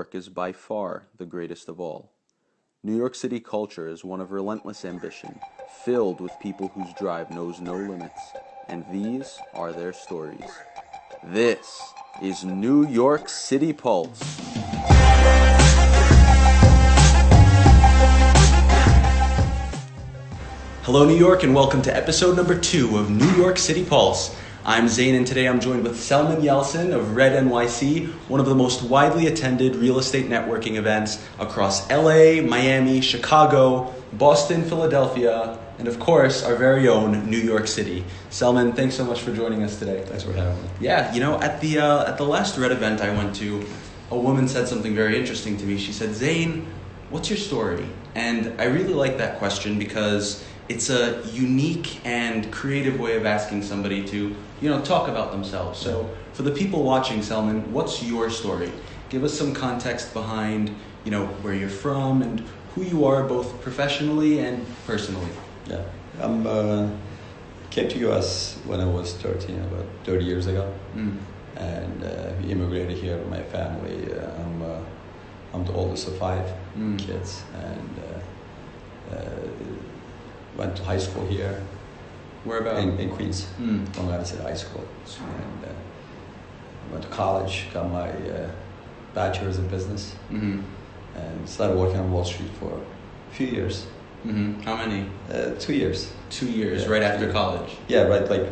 York is by far the greatest of all. New York City culture is one of relentless ambition, filled with people whose drive knows no limits, and these are their stories. This is New York City Pulse. Hello, New York, and welcome to episode number 2 of New York City Pulse. I'm Zane, and today I'm joined with Selman Yalcin of Red NYC, one of the most widely attended real estate networking events across LA, Miami, Chicago, Boston, Philadelphia, and of course, our very own New York City. Selman, thanks so much for joining us today. Thanks for having me. Yeah, at the last Red event I went to, a woman said something very interesting to me. She said, "Zane, what's your story?" And I really like that question because it's a unique and creative way of asking somebody to, talk about themselves. So for the people watching, Selman, what's your story? Give us some context behind, where you're from and who you are both professionally and personally. Yeah, came to US when I was 13, about 30 years ago. And we immigrated here with my family. I'm the oldest of 5 kids, and went to high school here. Where about? In Queens, Long Island City High School. And went to college, got my bachelor's in business, and started working on Wall Street for a few years. How many? 2 years. 2 years, Yeah, right after college? Yeah, right, like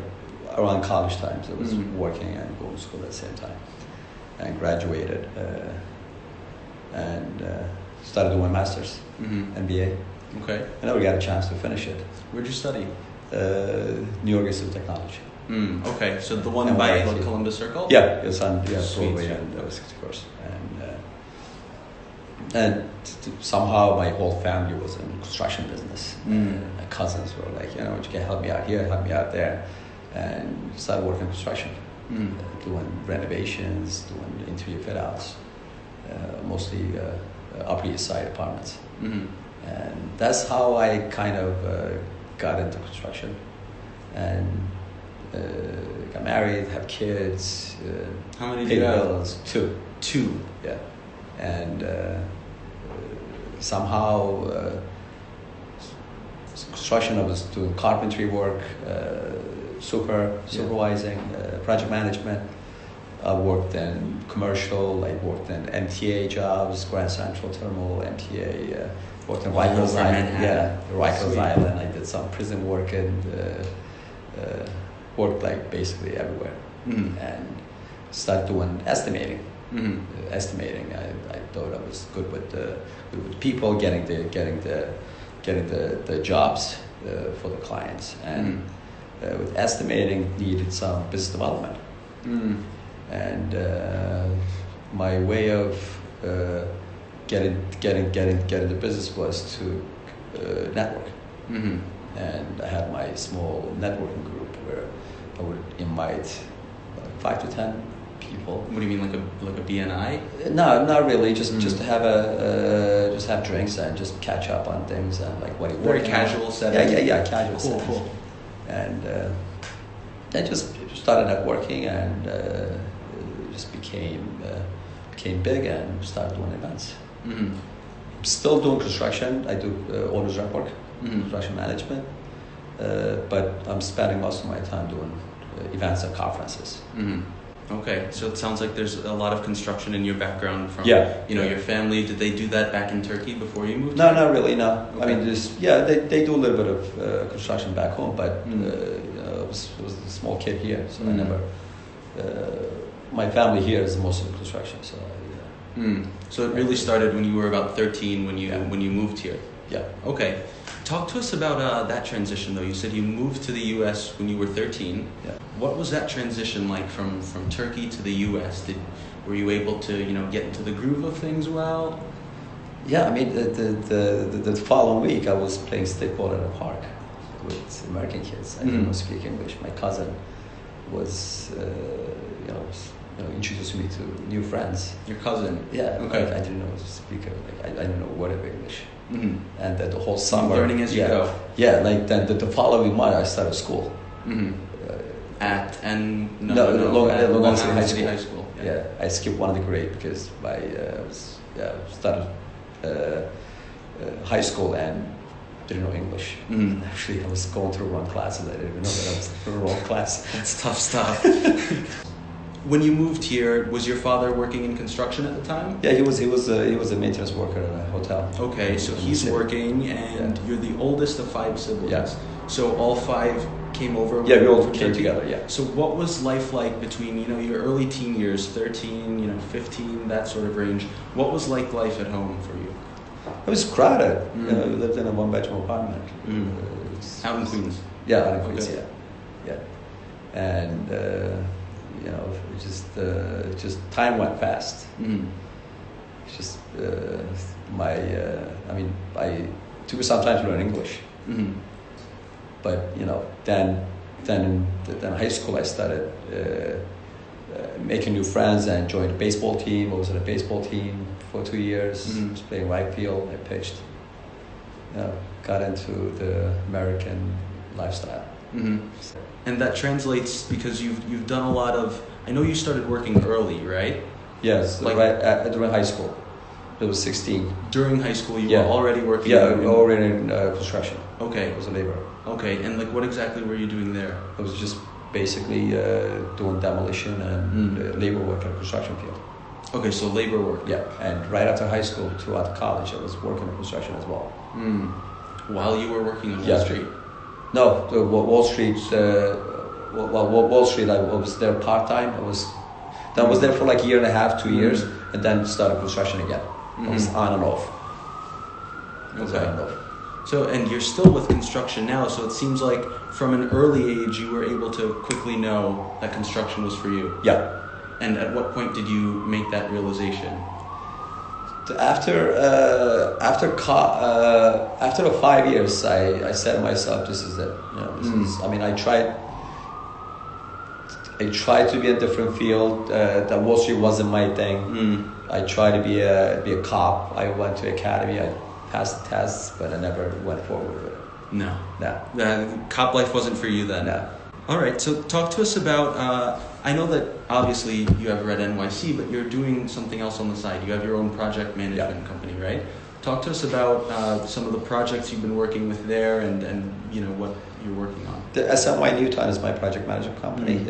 around college times. I was working and going to school at the same time. And graduated and started doing my master's, MBA. Okay. I never got a chance to finish it. Where'd you study? New York Institute of Technology. Okay, so the one by Columbus Circle? Yeah, it's on Sweet, Broadway yeah. and 61st. And somehow my whole family was in the construction business. My cousins were like, you can help me out here, help me out there. And started working in construction, doing renovations, doing interior fit outs, mostly Upper East Side apartments. And that's how I kind of got into construction, and got married, have kids. How many do you have? Bills. Two. Yeah. And somehow construction, I was doing carpentry work, supervising, project management. I worked in commercial, I worked in MTA jobs, Grand Central Terminal, MTA, worked in Rikers Island. Yeah, Rikers Island. I did some prison work and worked like basically everywhere. And started doing estimating. Estimating. I thought I was good with people, getting the jobs for the clients, and with estimating needed some business development. And my way of getting the business was to network. And I had my small networking group where I would invite 5 to 10 people. What do you mean, like a BNI? No, not really. Just to have just have drinks and just catch up on things and like what. Very casual setting. Yeah, casual setting. Cool. And I just started networking and just became big and started doing events. Still doing construction. I do owner's rep work, construction management, but I'm spending most of my time doing events and conferences. Okay, so it sounds like there's a lot of construction in your background from your family. Did they do that back in Turkey before you moved? No, not really. No, Okay. I mean they do a little bit of construction back home, but I was a small kid here, so I never. My family here is most of the construction, so. So it really started when you were about 13 when you moved here. Yeah. Okay, talk to us about that transition though. You said you moved to the U.S. when you were 13. Yeah. What was that transition like from Turkey to the U.S.? Were you able to get into the groove of things well? Yeah, I mean the following week I was playing stickball in a park with American kids. I didn't speak English. My cousin was introduced me to new friends. Your cousin? Yeah. Okay. I didn't know to speak. I didn't know word of English. And that the whole summer. Learning as you go. Yeah, like then the following month I started school. At Long Island City High School. Yeah, I skipped one of the grade because I was started high school and didn't know English. Actually, I was going through wrong classes. I didn't even know that I was through the wrong class. That's tough stuff. When you moved here, was your father working in construction at the time? Yeah, he was a maintenance worker at a hotel. Okay, so he's working, and you're the oldest of 5 siblings. Yeah. So all 5 came over. Yeah, we all came together. Yeah. So what was life like between your early teen years, 13, 15, that sort of range? What was life at home for you? It was crowded. We lived in a 1-bedroom apartment. Out in Queens. Yeah, out in Queens. Okay. Yeah. And it just time went fast. It's just I took some time to learn English. But then in high school I started making new friends and joined a baseball team. I was on a baseball team for 2 years. I was playing right field. I pitched. Got into the American lifestyle. And that translates because you've done a lot of. I know you started working early, right? Yes, during high school. It was 16. During high school, you were already working. Yeah, already in construction. Okay. I was a laborer. Okay, and what exactly were you doing there? I was just basically doing demolition and labor work at a construction field. Okay, so labor work. Yeah, and right after high school, throughout college, I was working in construction as well. While you were working on Wall Street? No, Wall Street. Wall Street, I was there part time. I was there for like a year and a half, 2 years, and then started construction again. I was on and off. Okay. So, and you're still with construction now, so it seems like from an early age you were able to quickly know that construction was for you. Yeah. And at what point did you make that realization? After the 5 years, I said to myself, "This is it." This is. I mean, I tried to be a different field. That Wall Street wasn't my thing. I tried to be a cop. I went to academy. I passed the tests, but I never went forward with it. No. No. Cop life wasn't for you then. No. All right. So talk to us about. I know that obviously you have Red NYC, but you're doing something else on the side. You have your own project management company, right? Talk to us about some of the projects you've been working with there, and what you're working on. The SMY Newton is my project management company,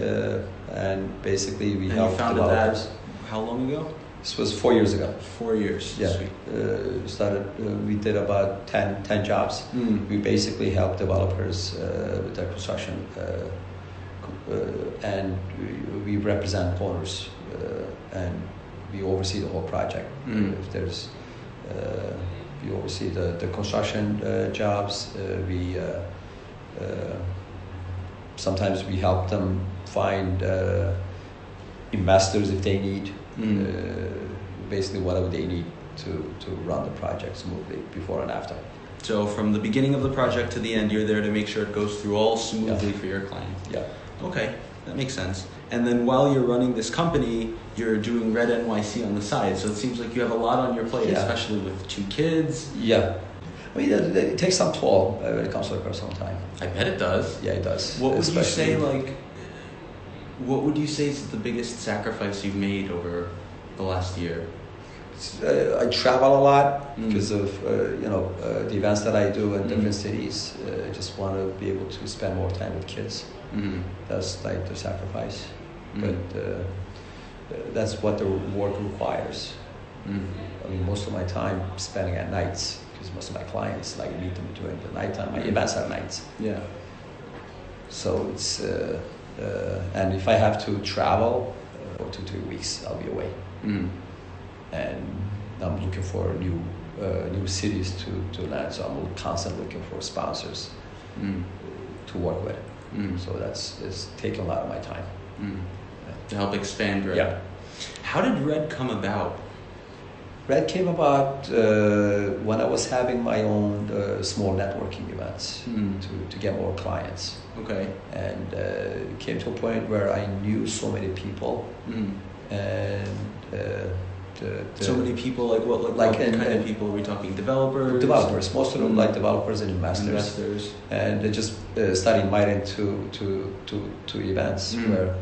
and basically we help developers. That how long ago? This was 4 years ago. 4 years. Yeah. We did about 10 jobs. We basically help developers with their construction, and we represent owners, and we oversee the whole project. If there's, we oversee the construction jobs. Sometimes we help them find investors if they need. Basically whatever they need to run the project smoothly before and after. So from the beginning of the project to the end, you're there to make sure it goes through all smoothly for your client. Yeah. Okay, that makes sense. And then while you're running this company, you're doing Red NYC on the side. So it seems like you have a lot on your plate, especially with 2 kids. Yeah. I mean, it takes some toll when it comes to a personal time. I bet it does. Yeah, it does. What would you say is the biggest sacrifice you've made over the last year? I travel a lot because of the events that I do in different cities. I just want to be able to spend more time with kids. That's like the sacrifice, but that's what the work requires. I mean, most of my time spending at nights because most of my clients like meet them during the nighttime. My events are nights. Yeah. So it's and if I have to travel for 2 to 3 weeks, I'll be away. And I'm looking for new cities to land. So I'm constantly looking for sponsors to work with. So it's taking a lot of my time. To help expand Red. Yeah. How did Red come about? Red came about when I was having my own small networking events to get more clients. Okay. And it came to a point where I knew so many people, and so many people, like what kind of people are we talking? Developers? Developers, most of them like developers and investors. And they just started inviting to events where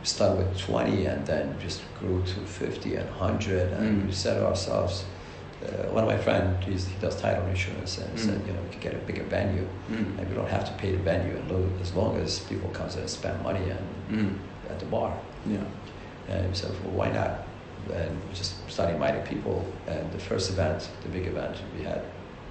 started with 20 and then just grew to 50 and 100, and we said to ourselves, one of my friends, he does title insurance, and said, you know, we could get a bigger venue, and we don't have to pay the venue, and as long as people come and spend money at the bar. Yeah. And we said, well, why not? And we just started inviting people, and the first event, the big event, we had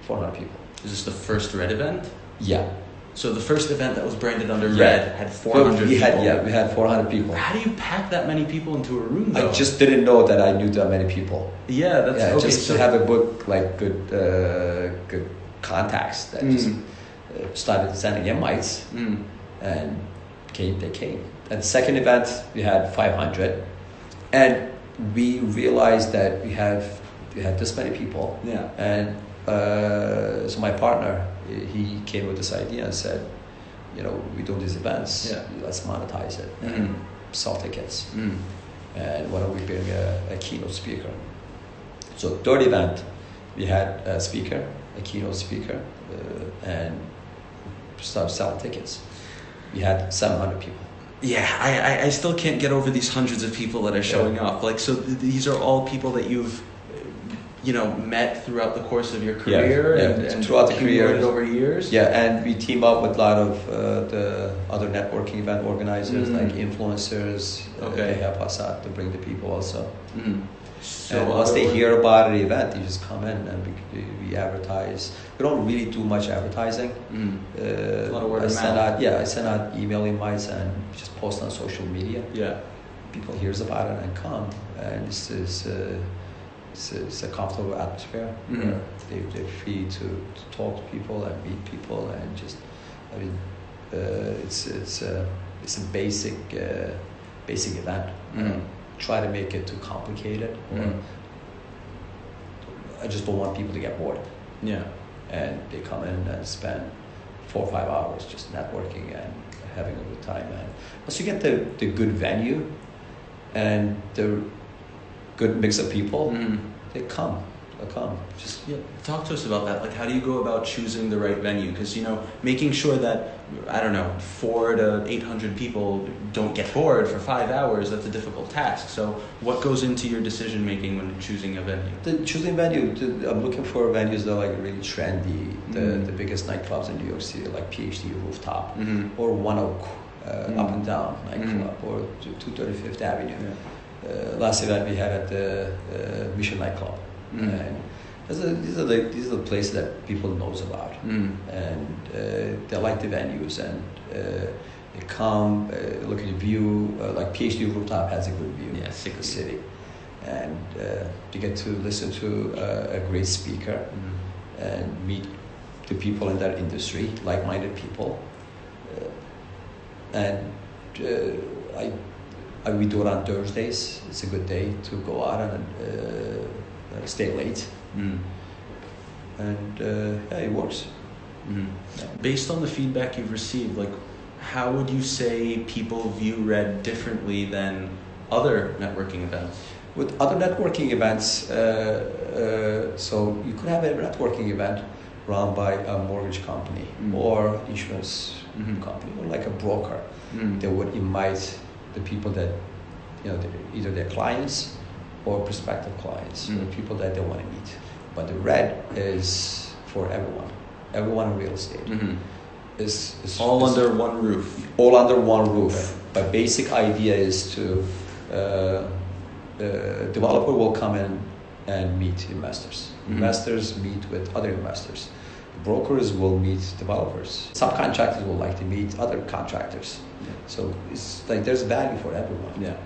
400 people. Is this the first Red event? Yeah. So the first event that was branded under Red had 400 we people. We had 400 people. How do you pack that many people into a room, though? I just didn't know that I knew that many people. Yeah, that's okay. Just to have a book, like good contacts that just started sending invites, and they came. And the second event, we had 500, and we realized that we had this many people. Yeah. And so my partner, he came with this idea and said, you know, we do these events, let's monetize it and sell tickets. And why don't we bring a keynote speaker? So third event, we had a speaker, a keynote speaker, and started selling tickets. We had 700 people. Yeah, I still can't get over these hundreds of people that are showing up. Like, so these are all people that you've, you know, met throughout the course of your career and throughout the career over years. Yeah, and we team up with a lot of the other networking event organizers, like influencers. They help us out to bring the people also. So and once they hear about the event, they just come in and we advertise. We don't really do much advertising. A lot of word of mouth. I send out email invites and just post on social media. Yeah, people hears about it and come, and it's a comfortable atmosphere. They're free to talk to people and meet people, and just, I mean, it's a basic event. Try to make it too complicated. I just don't want people to get bored. Yeah. And they come in and spend 4 or 5 hours just networking and having a good time. And once you get the good venue and the good mix of people, they come. Just talk to us about that. Like, how do you go about choosing the right venue? Because, you know, making sure that, I don't know, 400 to 800 people don't get bored for 5 hours, that's a difficult task. So what goes into your decision making when choosing a venue? Choosing venue, I'm looking for venues that are like really trendy. The biggest nightclubs in New York City, like PhD Rooftop, or One Oak, Up and Down nightclub, or 235th Avenue. Last event we had at the Mission nightclub. And these are the places that people knows about, and they like the venues, and they come look at the view. Like PhD Rooftop has a good view of the city, and you get to listen to a great speaker and meet the people in that industry, like-minded people, and we do it on Thursdays. It's a good day to go out and stay late. And it works. Based on the feedback you've received, like, how would you say people view Red differently than other networking events? With other networking events, so you could have a networking event run by a mortgage company or insurance company, or like a broker. They would invite the people that, you know, either their clients or prospective clients, or people that they want to meet. But the Red is for everyone in real estate. Is all under one roof. All under one roof. Right. But basic idea is to the developer will come in and meet investors. Investors meet with other investors. Brokers will meet developers. Subcontractors will like to meet other contractors. So it's like there's value for everyone. Yeah.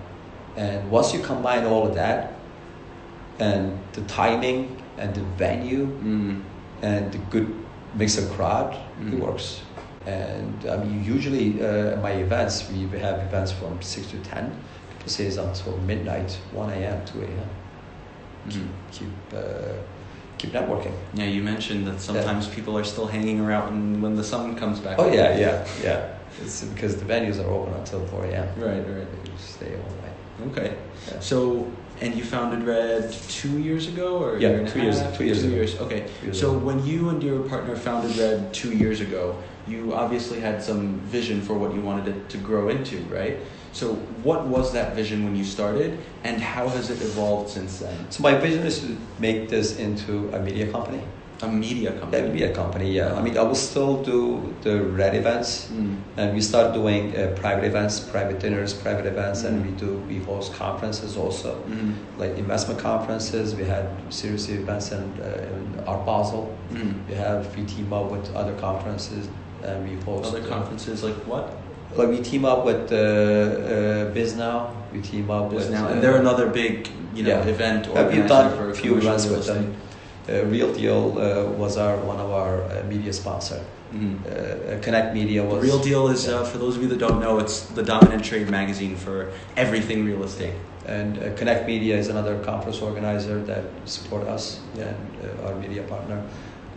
And once you combine all of that, and the timing and the venue and the good mix of crowd, it works. And I mean, usually at my events, we have events from 6 to 10. People stays until midnight, 1 a.m., 2 a.m. Keep networking. Yeah, you mentioned that sometimes people are still hanging around when the sun comes back. Oh yeah. It's because the venues are open until 4 a.m. Right. You stay all night. Okay. Yeah. So, and you founded Red 2 years ago, or 2 years? 2 years. 2 years. Okay. So when you and your partner founded Red 2 years ago, you obviously had some vision for what you wanted it to grow into, right? So what was that vision when you started, and how has it evolved since then? So my vision is to make this into a media company. A media company? A media company, yeah. I mean, I will still do the red events, and we start doing private events, private dinners, private events, and we host conferences also, like investment conferences. We had series of events in Art Basel. We team up with other conferences, and we host other conferences like what? Like we team up with BizNow. We team up with BizNow, and they're another big event organizer. We've done for a few events real with them. Real Deal was one of our media sponsor. Connect Media was. Real Deal is for those of you that don't know, it's the dominant trade magazine for everything real estate. And Connect Media is another conference organizer that support us and our media partner.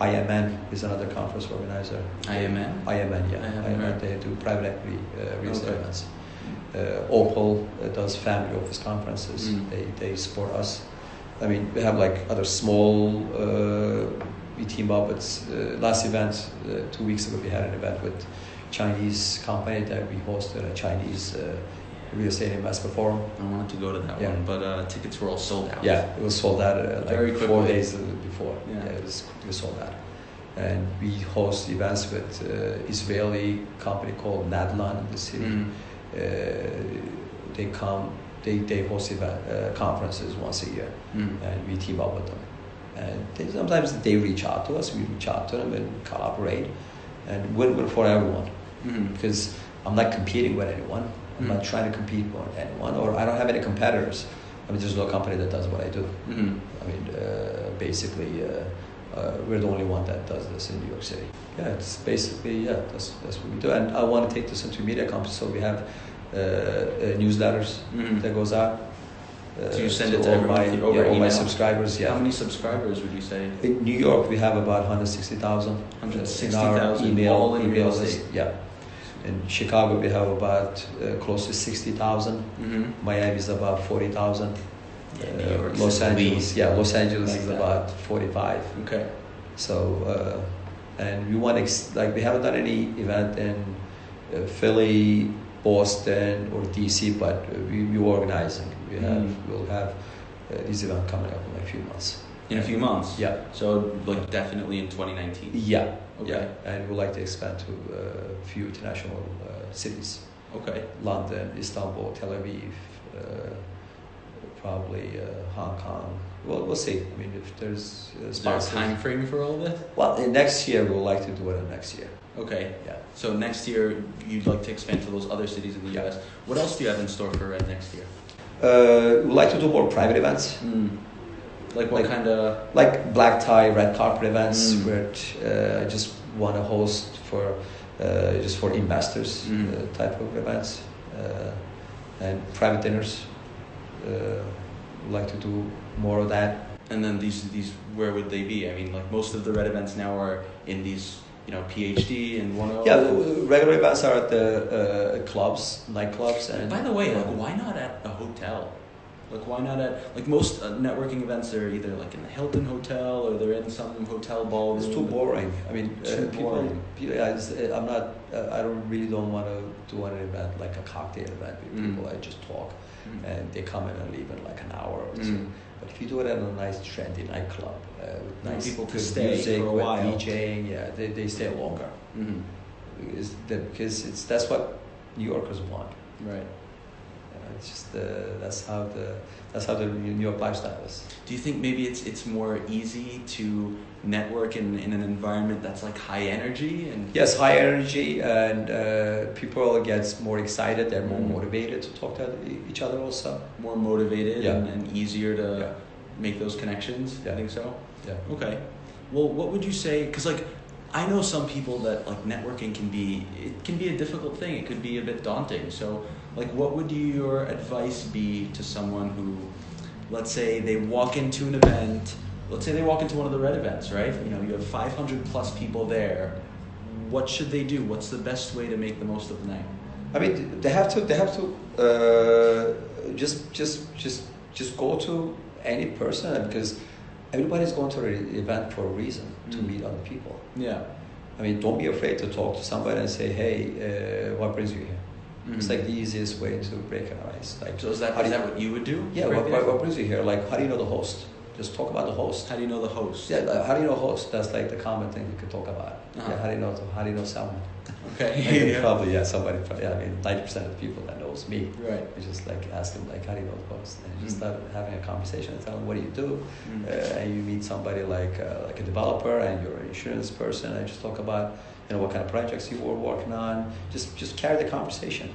IMN is another conference organizer. IMN? IMN, yeah. IMN, they do private equity real estate events. Opal does family office conferences. They support us. I mean, we have like other small, we team up with, last event, 2 weeks ago, we had an event with Chinese company that we hosted a Chinese real estate investment forum. I wanted to go to that one, but tickets were all sold out. Yeah, it was sold out very like quickly. 4 days before. Yeah, it was sold out. And we host events with Israeli company called Nadlan in the city. They come. They host conferences once a year, and we team up with them. And sometimes they reach out to us, we reach out to them and collaborate, and win-win for everyone. Because I'm not competing with anyone. I'm not trying to compete with anyone, or I don't have any competitors. I mean, there's no company that does what I do. I mean, basically, we're the only one that does this in New York City. Yeah, it's basically, that's what we do. And I want to take this into a media company, so we have newsletters that goes out. So you send it to everyone over all email? my subscribers, yeah. How many subscribers would you say? In New York, we have about 160,000. 160,000 email real list. estate? Yeah. In Chicago, we have about close to 60,000. Miami is about 40,000. Los Angeles, Los Angeles is about 45. Okay. So, and we want we haven't done any event in Philly, Boston, or DC, but we're organizing. We'll have this event coming up in a few months. In a few months? Yeah. So, like, definitely in 2019? Yeah. Okay. Yeah. And we'd like to expand to a few international cities. Okay. London, Istanbul, Tel Aviv, probably Hong Kong. Well, we'll see. I mean, if there's Is there a time frame for all of it? Well, next year, we'd like to do it next year. Okay. Yeah. So next year, you'd like to expand to those other cities in the US. What else do you have in store for Red next year? We'd like to do more private events. Like what kind of? Like black tie, red carpet events, where I just want to host for just for investors type of events, and private dinners. We'd like to do more of that. And then these where would they be? I mean, like most of the Red events now are in these, PhD and 101. Yeah, regular events are at the clubs, nightclubs. And by the way, like why not at a hotel? Like why not at most networking events? They're either like in the Hilton Hotel or they're in some hotel ballroom. It's too boring. I mean, boring. I'm not. I don't want to do an event like a cocktail event with people. I just talk, and they come in and leave in like an hour or two. But if you do it at a nice trendy nightclub with nice people to good stay music, for a with while. DJing, they stay longer. Because that's what New Yorkers want. Right. It's just that's how the New York lifestyle is. Do you think maybe it's more easy to network in an environment that's like high energy and? Yes, high energy, and people get more excited. They're more motivated to talk to each other. Also, more motivated and easier to make those connections. Yeah. I think so. Yeah. Okay. Well, what would you say? Because like, I know some people that like networking can be a difficult thing. It could be a bit daunting. So, like, what would your advice be to someone who, let's say they walk into an event, let's say they walk into one of the Red events, right? You have 500 plus people there. What should they do? What's the best way to make the most of the night? I mean, they have to just go to any person, because everybody's going to the event for a reason, to meet other people. Yeah. I mean, don't be afraid to talk to somebody and say, hey, what brings you here? It's like the easiest way to break an ice. Like, So is that what you would do? Yeah, what brings you here? Like, how do you know the host? Just talk about the host. How do you know the host? Yeah, like, how do you know host? That's like the common thing you could talk about. Uh-huh. Yeah, how do you know Selman? Okay. Yeah. Probably, somebody, I mean, 90% of the people that knows me. Right. I just like ask them, like, how do you know the host? And just start having a conversation and tell them, what do you do? And you meet somebody like a developer and you're an insurance person and just talk about, what kind of projects you were working on. Just carry the conversation.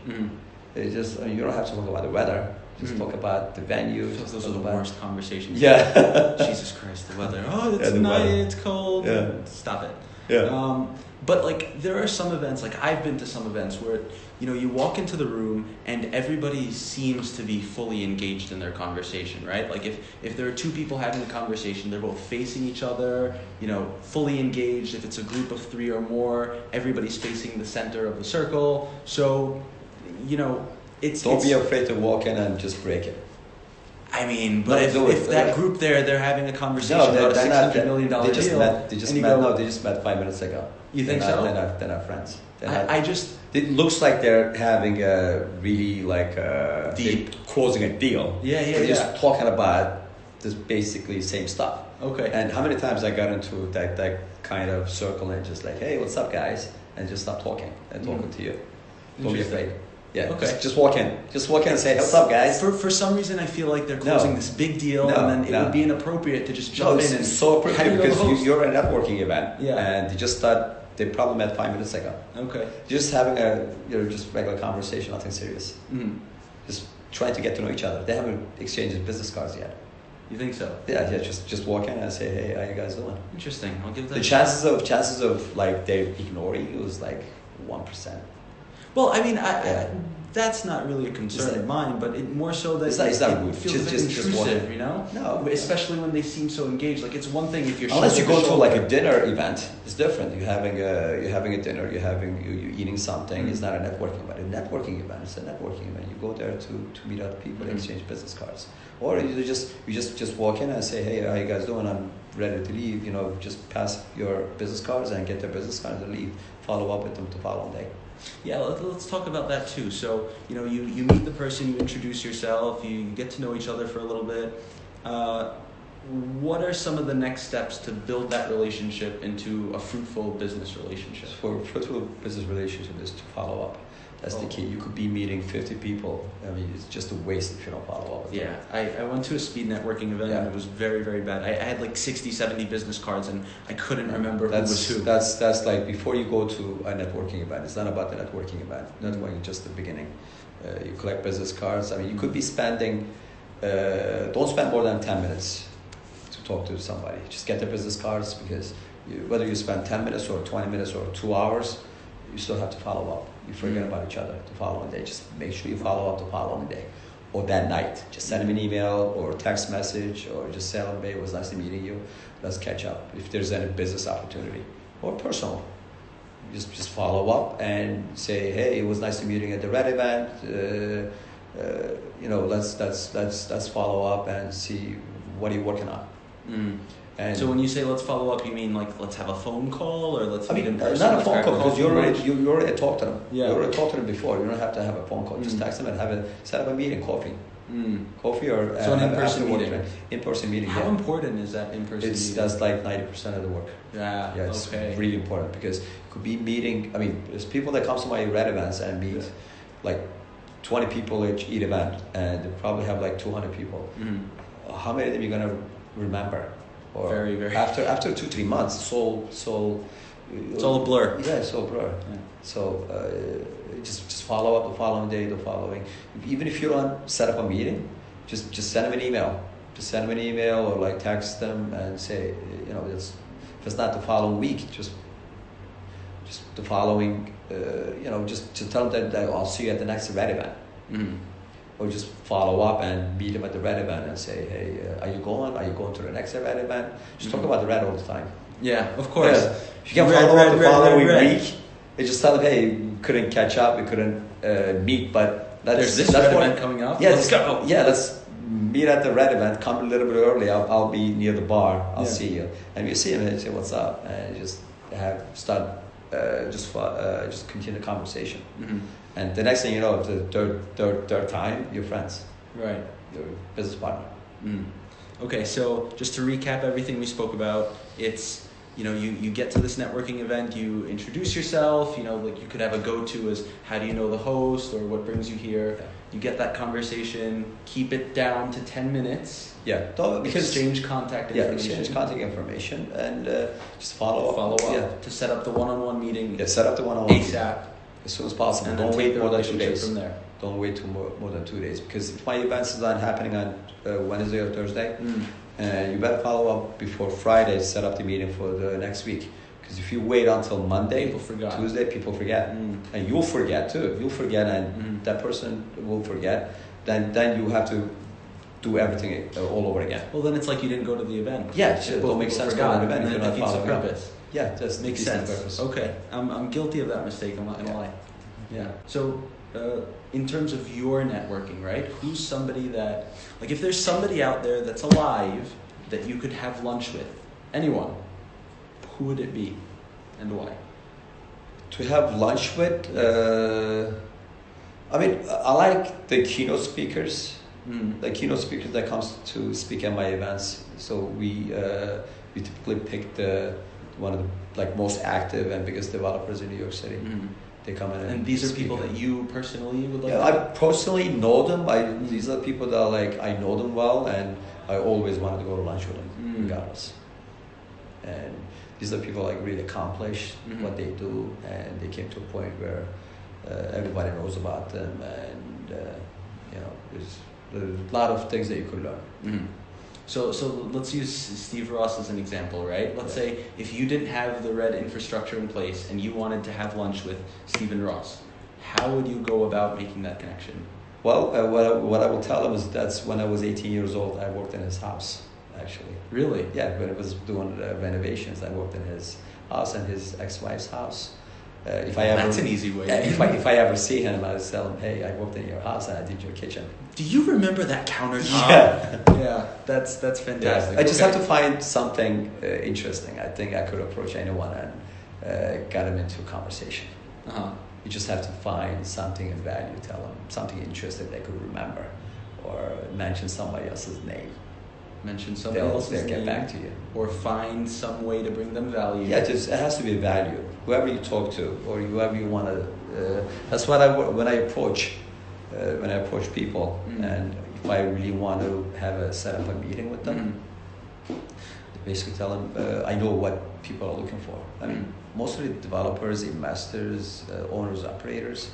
It's just, you don't have to talk about the weather. Just talk about the venue. Those are the worst conversations. Yeah. Jesus Christ, the weather. Oh, it's night, it's cold. Yeah. Stop it. Yeah. But like there are some events, like I've been to some events where, you walk into the room and everybody seems to be fully engaged in their conversation, right? Like if there are two people having a conversation, they're both facing each other, fully engaged. If it's a group of three or more, everybody's facing the center of the circle. So, Don't be afraid to walk in and just break it. I mean, but if that group they're having a conversation about a $600 million deal. They just met 5 minutes ago. You think so? They're not friends. It looks like they're having a really deep closing a deal. Yeah. They're just talking about this basically same stuff. Okay. And how many times I got into that kind of circle and just like, hey, what's up, guys? And just stop talking and talking to you. Don't be afraid. Yeah. Okay. Just walk in. Just walk in and say, what's up, guys? For some reason, I feel like they're closing this big deal, and then it would be inappropriate to just jump in. It's so appropriate because you're at a networking event. Yeah. And they probably met 5 minutes ago. Okay. Just having just regular conversation, nothing serious. Just trying to get to know each other. They haven't exchanged business cards yet. You think so? Yeah. Just walk in and say, hey, how you guys doing? Interesting. I'll give that. The chances of like they ignoring you is like 1%. Well, I mean, that's not really a concern of mine, but more so that it's not rude. It feels a bit intrusive, No, especially when they seem so engaged. Like it's one thing if you're unless you go to like a dinner event, it's different. You're having a dinner, you're eating something. It's not a networking event. A networking event, it's a networking event. You go there to meet other people, exchange business cards, or you just walk in and say, hey, how you guys doing? I'm ready to leave. Just pass your business cards and get their business cards and leave. Follow up with them the following day. Yeah, let's talk about that too. So, you meet the person, you introduce yourself, you get to know each other for a little bit. What are some of the next steps to build that relationship into a fruitful business relationship? For a fruitful business relationship is to follow up. That's the key. You could be meeting 50 people. I mean, it's just a waste if you don't follow up with them. I went to a speed networking event and it was very, very bad. I had like 60, 70 business cards and I couldn't remember who was who. That's like before you go to a networking event. It's not about the networking event. Networking is just the beginning. You collect business cards. I mean, you could be spending, don't spend more than 10 minutes to talk to somebody. Just get their business cards because whether you spend 10 minutes or 20 minutes or 2 hours, you still have to follow up. You forget about each other the following day. Just make sure you follow up the following day or that night. Just send them an email or a text message or just say, hey, it was nice meeting you. Let's catch up. If there's any business opportunity or personal, just follow up and say, hey, it was nice to meet you at the Red event. Let's follow up and see what are you working on. And so when you say let's follow up, you mean like let's have a phone call or let's meet in person? Not a phone call because you already talked to them. Yeah. You already talked to them before. You don't have to have a phone call. Just text them and set up a meeting, coffee or so an in-person meeting. In-person meeting. How important is that in-person meeting? That's like 90% of the work. Yeah. It's really important because it could be meeting. I mean, there's people that come to my red events and meet like 20 people each event, and they probably have like 200 people. How many of them are you gonna remember? Or very, very. After 2-3 months, it's all it's all a blur. Yeah, it's all a blur. Yeah. So just follow up the following day, the following. Even if you don't set up a meeting, just send them an email. Just send them an email or like text them and say, if it's not the following week, just the following, just to tell them that I'll see you at the next Red event. Or just follow up and meet them at the Red event and say, hey, are you going? Are you going to the next Red event? Just talk about the Red all the time. Yeah, of course. Yeah. If you can follow up the following week, you just tell them, hey, we couldn't catch up, we couldn't meet, but there's this Red event coming up. Yeah, let's go. Yeah, let's meet at the Red event. Come a little bit early. I'll be near the bar. I'll see you. And you see him and say, what's up? And just continue the conversation. And the next thing you know, the third time, you're friends. Right. Your business partner. Okay, so just to recap everything we spoke about, it's, you get to this networking event, you introduce yourself, like you could have a go-to as how do you know the host or what brings you here. Yeah. You get that conversation, keep it down to 10 minutes. Yeah, because exchange contact information. Exchange contact information and just follow up. Follow up Yeah. to set up the one-on-one meeting. Yeah, set up the one-on-one ASAP. as soon as possible. And Don't wait more than 2 days. From there. Don't wait more than 2 days, because if my events is not happening on Wednesday or Thursday, you better follow up before Friday. Set up the meeting for the next week. Because if you wait until Monday, Tuesday, people forget, and you'll forget too. You'll forget, and that person will forget. Then you have to do everything all over again. Well, then it's like you didn't go to the event. Yeah, it don't make sense to go to an event if you're not following up. Purpose. Yeah, just makes sense. Purpose. Okay, I'm guilty of that mistake. I'm not gonna lie. Yeah. So, in terms of your networking, right? Who's somebody that, like, if there's somebody out there that's alive that you could have lunch with, anyone, who would it be, and why? To have lunch with, I like the keynote speakers. The keynote speakers that comes to speak at my events. So we typically pick one of the most active and biggest developers in New York City. They come in and these are people that you personally would like. Yeah, I personally know them. These are people that I know them well, and I always wanted to go to lunch with them, regardless. And these are people really accomplish what they do, and they came to a point where everybody knows about them, and there's a lot of things that you could learn. So let's use Steve Ross as an example, right? Let's say if you didn't have the red infrastructure in place and you wanted to have lunch with Stephen Ross, how would you go about making that connection? Well, what I will tell him is that's when I was 18 years old, I worked in his house, actually. Really? Yeah, when I was doing renovations, I worked in his house and his ex-wife's house. That's an easy way. If I ever see him, I'll tell him, hey, I worked in your house and I did your kitchen. Do you remember that countertop? Yeah, that's fantastic. Yeah. I just have to find something interesting. I think I could approach anyone and get them into a conversation. You just have to find something of value, tell them something interesting they could remember, or mention somebody else's name. Mention somebody else's name. Get back to you. Or find some way to bring them value. Yeah, it has to be value. Whoever you talk to, or whoever you want to. That's what when I approach people, and if I really want to set up a meeting with them, basically tell them I know what people are looking for. I mean, most of the developers, investors, owners, operators,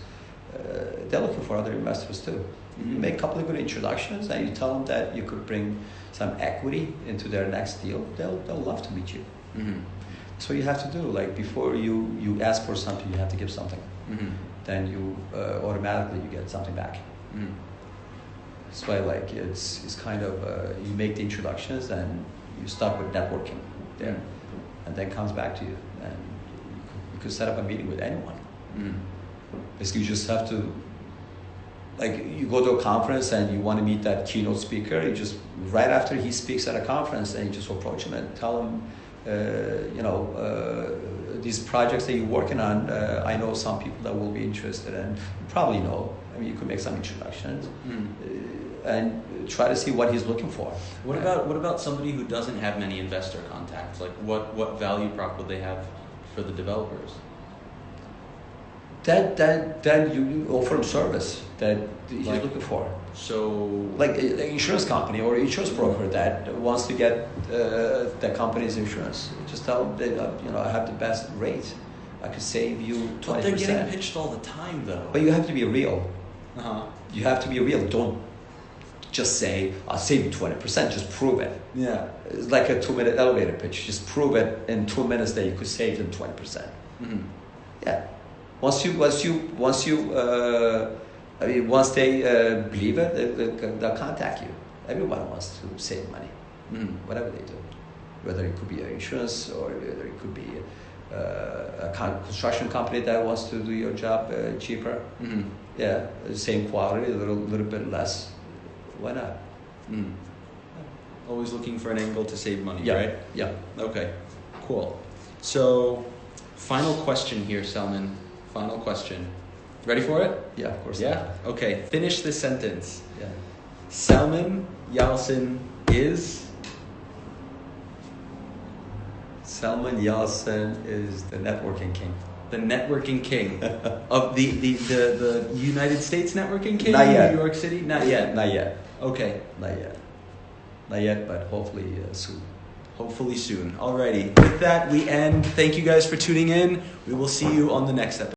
they're looking for other investors too. You make a couple of good introductions, and you tell them that you could bring some equity into their next deal. They'll love to meet you. So you have to do, before you ask for something, you have to give something. Then you automatically you get something back. That's why it's kind of you make the introductions and you start with networking there, and then comes back to you, and you could set up a meeting with anyone. Basically, you just have to, you go to a conference and you want to meet that keynote speaker. You just right after he speaks at a conference, and you just approach him and tell him, these projects that you're working on, I know some people that will be interested, and you probably know. I mean, you could make some introductions and try to see what he's looking for. What about somebody who doesn't have many investor contacts? What value prop would they have for the developers? Then you offer him service that he's looking for. So, an insurance company or insurance broker that wants to get the company's insurance, just tell them that I have the best rate. I could save you 20%. But they're getting pitched all the time, though. But you have to be real. You have to be real. Don't just say, I'll save you 20%. Just prove it. Yeah. It's like a 2-minute elevator pitch. Just prove it in 2 minutes that you could save them 20%. Yeah. Once they believe it, they'll contact you. Everyone wants to save money, whatever they do. Whether it could be an insurance, or whether it could be a construction company that wants to do your job cheaper. Yeah, same quality, a little bit less. Why not? Always looking for an angle to save money, yeah. Right? Yeah. Okay, cool. So, final question here, Selman. Final question. Ready for it? Yeah, of course. Yeah? Okay, finish this sentence. Yeah. Selman Yalcin is... Selman Yalcin is the networking king. the networking king of the United States networking king Not yet. in New York City? Not yet. Not yet. Okay. Not yet. Not yet, but hopefully soon. Hopefully soon. Alrighty. With that, we end. Thank you guys for tuning in. We will see you on the next episode.